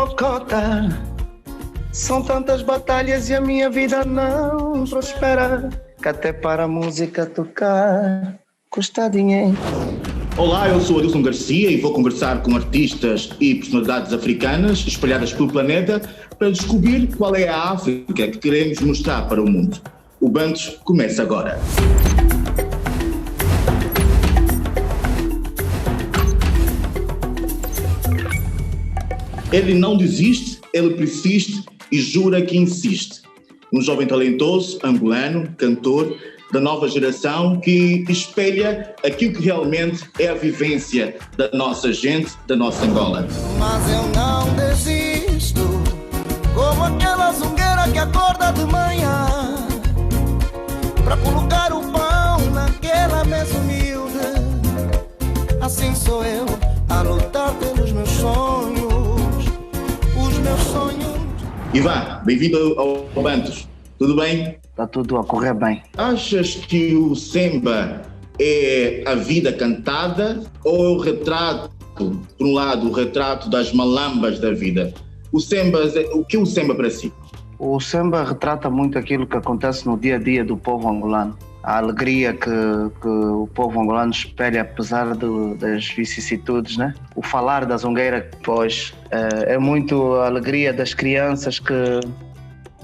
mocota. São tantas batalhas e a minha vida não prospera, que até para a música tocar custa dinheiro. Olá, eu sou Adilson Garcia e vou conversar com artistas e personalidades africanas espalhadas pelo planeta para descobrir qual é a África que queremos mostrar para o mundo. O Bantos começa agora. Ele não desiste, ele persiste e jura que insiste. Um jovem talentoso, angolano, cantor, da nova geração que espelha aquilo que realmente é a vivência da nossa gente, da nossa Angola. Mas eu não desisto, como aquela zungueira que acorda de manhã para colocar o pão naquela mesa humilde. Assim sou eu a lutar pelos meus sonhos, os meus sonhos. Ivan, bem-vindo ao Bantos. Tudo bem? Está tudo a correr bem. Achas que o Semba é a vida cantada ou é o retrato, por um lado, o retrato das malambas da vida? O que é o Semba para si? O Semba retrata muito aquilo que acontece no dia a dia do povo angolano. A alegria que o povo angolano espelha apesar das vicissitudes, né? O falar da zongueira, pois, é muito a alegria das crianças que,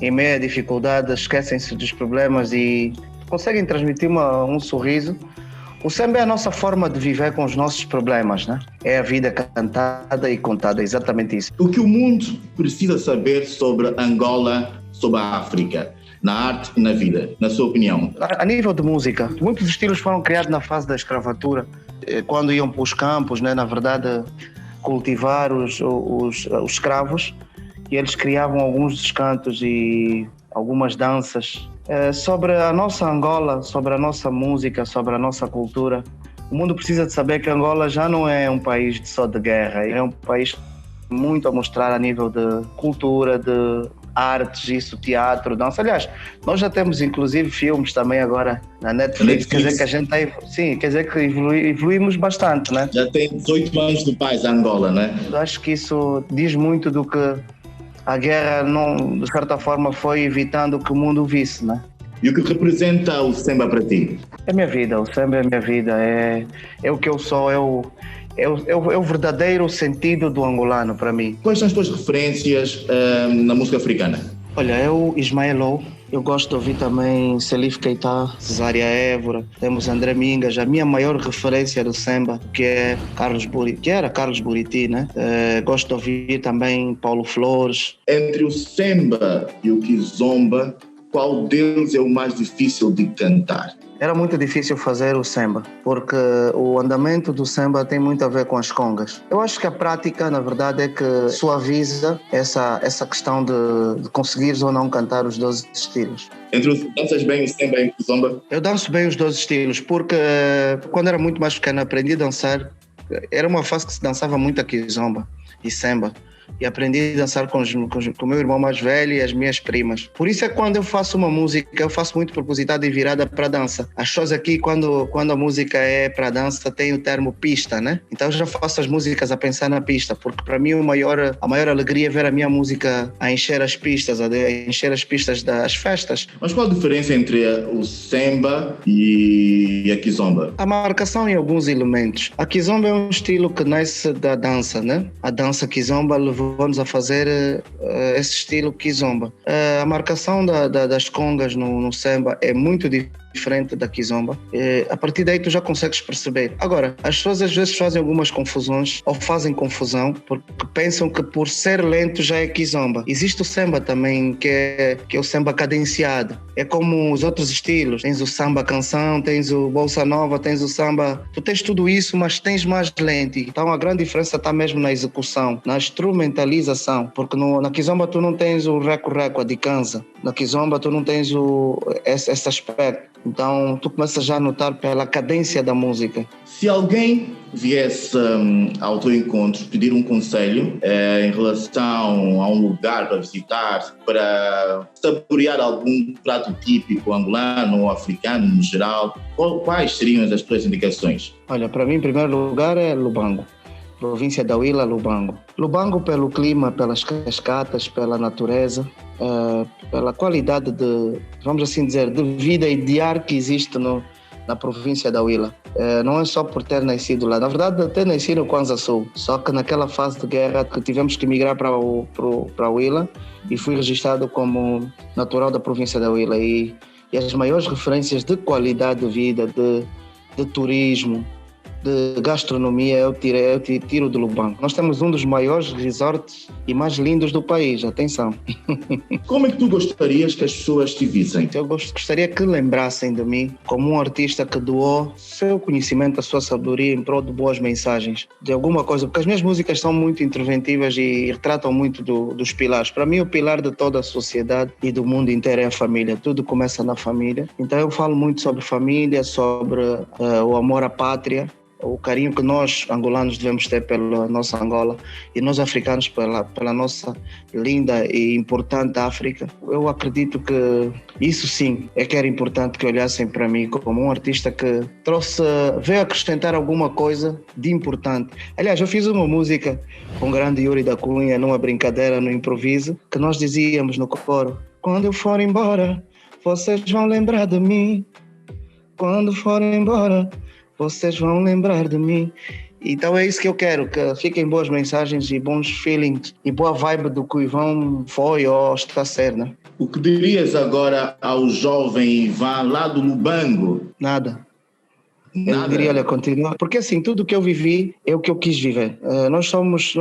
em meio à dificuldade, esquecem-se dos problemas e conseguem transmitir um sorriso. O Semba é a nossa forma de viver com os nossos problemas, né? É a vida cantada e contada, exatamente isso. O que o mundo precisa saber sobre Angola, sobre a África, na arte e na vida, na sua opinião? A nível de música, muitos estilos foram criados na fase da escravatura, quando iam para os campos, né? Na verdade, cultivar os escravos, e eles criavam alguns dos cantos e algumas danças sobre a nossa Angola, sobre a nossa música, sobre a nossa cultura. O mundo precisa de saber que Angola já não é um país só de guerra, é um país muito a mostrar a nível de cultura, de artes, isso, teatro, dança. Aliás, nós já temos inclusive filmes também agora na Netflix. Quer dizer que a gente quer dizer que evoluímos bastante, né? Já tem 18 anos de paz a Angola, né? Eu acho que isso diz muito do que a guerra, não, de certa forma, foi evitando que o mundo visse, né? E o que representa o Semba para ti? É minha vida, o Semba é minha vida, é o que eu sou, é o verdadeiro sentido do angolano para mim. Quais são as tuas referências na música africana? Olha, Ismael, eu gosto de ouvir também Salif Keita, Cesária Évora, temos André Mingas, a minha maior referência do Semba, que era Carlos Buriti, né? Gosto de ouvir também Paulo Flores. Entre o Semba e o Kizomba, qual deles é o mais difícil de cantar? Era muito difícil fazer o Semba, porque o andamento do Semba tem muito a ver com as congas. Eu acho que a prática, na verdade, é que suaviza essa questão de conseguires ou não cantar os 12 estilos. Danças bem o Semba e o Kizomba? Eu danço bem os 12 estilos, porque quando era muito mais pequeno aprendi a dançar. Era uma fase que se dançava muito a Kizomba e Semba. E aprendi a dançar com o meu irmão mais velho e as minhas primas. Por isso é que quando eu faço uma música, eu faço muito propositada e virada para dança. As pessoas aqui, quando a música é para dança, tem o termo pista, né? Então eu já faço as músicas a pensar na pista, porque para mim a maior alegria é ver a minha música a encher as pistas, das festas. Mas qual a diferença entre o Semba e a Kizomba? A marcação em alguns elementos. A Kizomba é um estilo que nasce da dança, né? A dança Kizomba levou-nos a fazer esse estilo Kizomba. A marcação das congas no Semba é muito diferente da Kizomba. A partir daí tu já consegues perceber. Agora, as pessoas às vezes fazem algumas confusões ou fazem confusão porque pensam que por ser lento já é Kizomba. Existe o Semba também, que é o Semba cadenciado. É como os outros estilos. Tens o samba canção, tens o bolsa nova, tens o samba. Tu tens tudo isso, mas tens mais lento. Então a grande diferença está mesmo na execução, na instrumentalização. Porque na Kizomba tu não tens o reco-reco, a dicanza. Na Kizomba tu não tens esse aspecto. Então tu começas já a notar pela cadência da música. Se alguém viesse ao teu encontro pedir um conselho em relação a um lugar para visitar, para saborear algum prato típico angolano ou africano no geral, quais seriam as tuas indicações? Olha, para mim, em primeiro lugar, é Lubango. província da Huila, Lubango. Lubango pelo clima, pelas cascatas, pela natureza, pela qualidade de, vamos assim dizer, de vida e de ar que existe na província da Huila. Não é só por ter nascido lá. Na verdade, até nasci no Kwanza Sul. Só que naquela fase de guerra que tivemos que migrar para a Huila e fui registrado como natural da província da Huila. E as maiores referências de qualidade de vida, de turismo, de gastronomia, eu tiro do Lubango. Nós temos um dos maiores resorts e mais lindos do país, atenção. Como é que tu gostarias que as pessoas te vissem? Eu gostaria que lembrassem de mim como um artista que doou seu conhecimento, a sua sabedoria em prol de boas mensagens, de alguma coisa, porque as minhas músicas são muito interventivas e retratam muito dos pilares. Para mim, o pilar de toda a sociedade e do mundo inteiro é a família. Tudo começa na família. Então eu falo muito sobre família, sobre o amor à pátria, o carinho que nós, angolanos, devemos ter pela nossa Angola e nós, africanos, pela nossa linda e importante África. Eu acredito que isso sim é que era importante que olhassem para mim como um artista que veio acrescentar alguma coisa de importante. Aliás, eu fiz uma música com o grande Yuri da Cunha, numa brincadeira, no improviso, que nós dizíamos no coro: quando eu for embora, vocês vão lembrar de mim. Quando for embora, vocês vão lembrar de mim. Então é isso que eu quero, que fiquem boas mensagens e bons feelings e boa vibe do que o Ivan foi ou está a ser, né? O que dirias agora ao jovem Ivan lá do Lubango? Nada. Eu diria, olha, continua. Porque assim, tudo que eu vivi é o que eu quis viver. Nós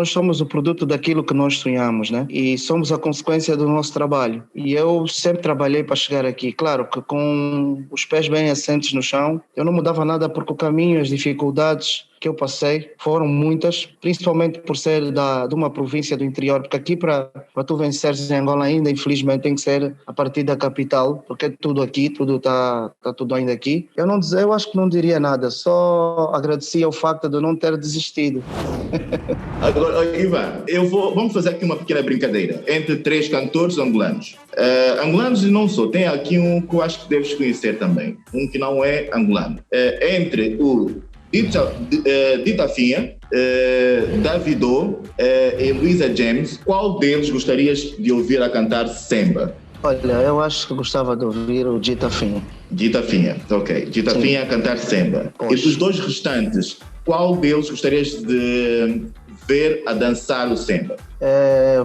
somos o produto daquilo que nós sonhamos, né? E somos a consequência do nosso trabalho. E eu sempre trabalhei para chegar aqui. Claro que com os pés bem assentes no chão, eu não mudava nada porque o caminho, as dificuldades que eu passei foram muitas, principalmente por ser de uma província do interior, porque aqui para tu venceres em Angola ainda, infelizmente, tem que ser a partir da capital, porque é tudo aqui, tudo está tudo ainda aqui. Eu acho que não diria nada, só agradecia o facto de não ter desistido. Agora, Ivan, vamos fazer aqui uma pequena brincadeira entre 3 cantores angolanos. Angolanos e não só, tem aqui um que eu acho que deves conhecer também, um que não é angolano. Entre o Ditafinha, Davido e Luisa James, qual deles gostarias de ouvir a cantar Semba? Olha, eu acho que gostava de ouvir o Ditafinha. Ditafinha, ok. Ditafinha a cantar Semba. Poxa. E dos dois restantes, qual deles gostarias de ver a dançar o Semba?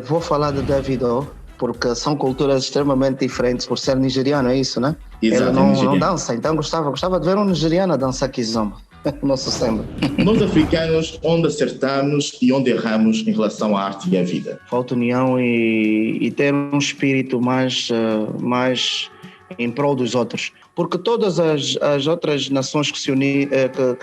Vou falar de Davido, porque são culturas extremamente diferentes, por ser nigeriano, é isso, né? Exato, ele não dança, então gostava de ver um nigeriano a dançar kizomba. Nosso Semba. Nós africanos, onde acertamos e onde erramos em relação à arte e à vida? Falta união e ter um espírito mais em prol dos outros. Porque todas as outras nações que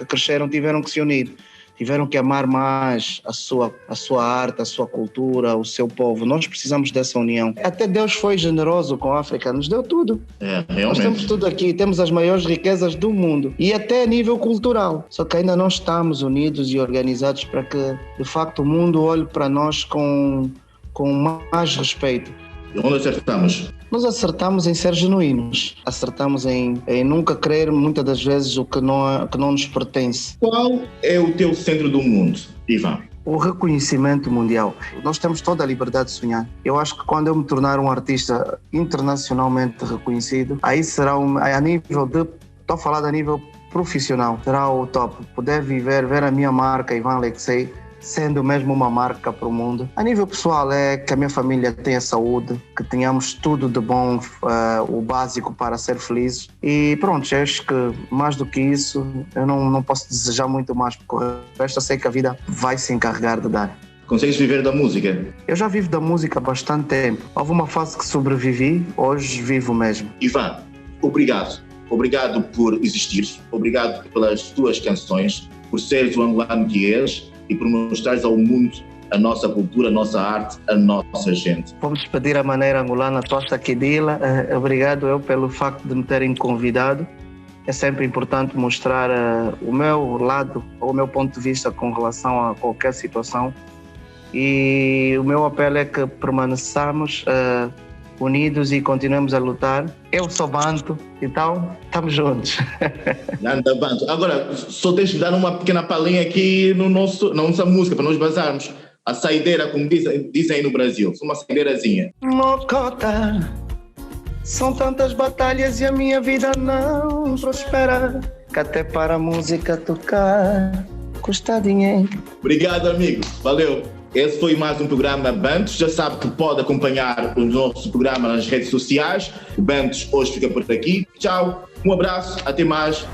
cresceram tiveram que se unir. Tiveram que amar mais a sua arte, a sua cultura, o seu povo. Nós precisamos dessa união. Até Deus foi generoso com a África, nos deu tudo. Realmente. Nós temos tudo aqui, temos as maiores riquezas do mundo. E até a nível cultural. Só que ainda não estamos unidos e organizados para que, de facto, o mundo olhe para nós com mais respeito. E onde acertamos? Nós acertamos em ser genuínos, acertamos em nunca querer muitas das vezes o que não nos pertence. Qual é o teu centro do mundo, Ivan? O reconhecimento mundial. Nós temos toda a liberdade de sonhar. Eu acho que quando eu me tornar um artista internacionalmente reconhecido, aí será estou a falar a nível profissional, será o top. Poder ver a minha marca, Ivan Alexei, sendo mesmo uma marca para o mundo. A nível pessoal é que a minha família tenha saúde, que tenhamos tudo de bom, o básico para ser felizes. E pronto, acho que mais do que isso, eu não posso desejar muito mais, porque o resto eu sei que a vida vai se encarregar de dar. Consegues viver da música? Eu já vivo da música há bastante tempo. Houve uma fase que sobrevivi, hoje vivo mesmo. Ivan, obrigado. Obrigado por existir, obrigado pelas tuas canções, por seres o angolano que és e por mostrares ao mundo a nossa cultura, a nossa arte, a nossa gente. Vamos despedir a maneira angolana, Tosta Kidila. Obrigado eu pelo facto de me terem convidado. É sempre importante mostrar o meu lado, o meu ponto de vista com relação a qualquer situação. E o meu apelo é que permaneçamos unidos e continuemos a lutar. Eu sou Banto, então estamos juntos. Anda, Banto. Agora, só tens de dar uma pequena palhinha aqui na nossa música, para nós bazarmos. A saideira, como dizem aí no Brasil, uma saideirazinha. Mocota, são tantas batalhas e a minha vida não prospera, que até para a música tocar custa dinheiro. Obrigado, amigo. Valeu. Esse foi mais um programa Bantos. Já sabe que pode acompanhar o nosso programa nas redes sociais. O Bantos hoje fica por aqui. Tchau, um abraço, até mais.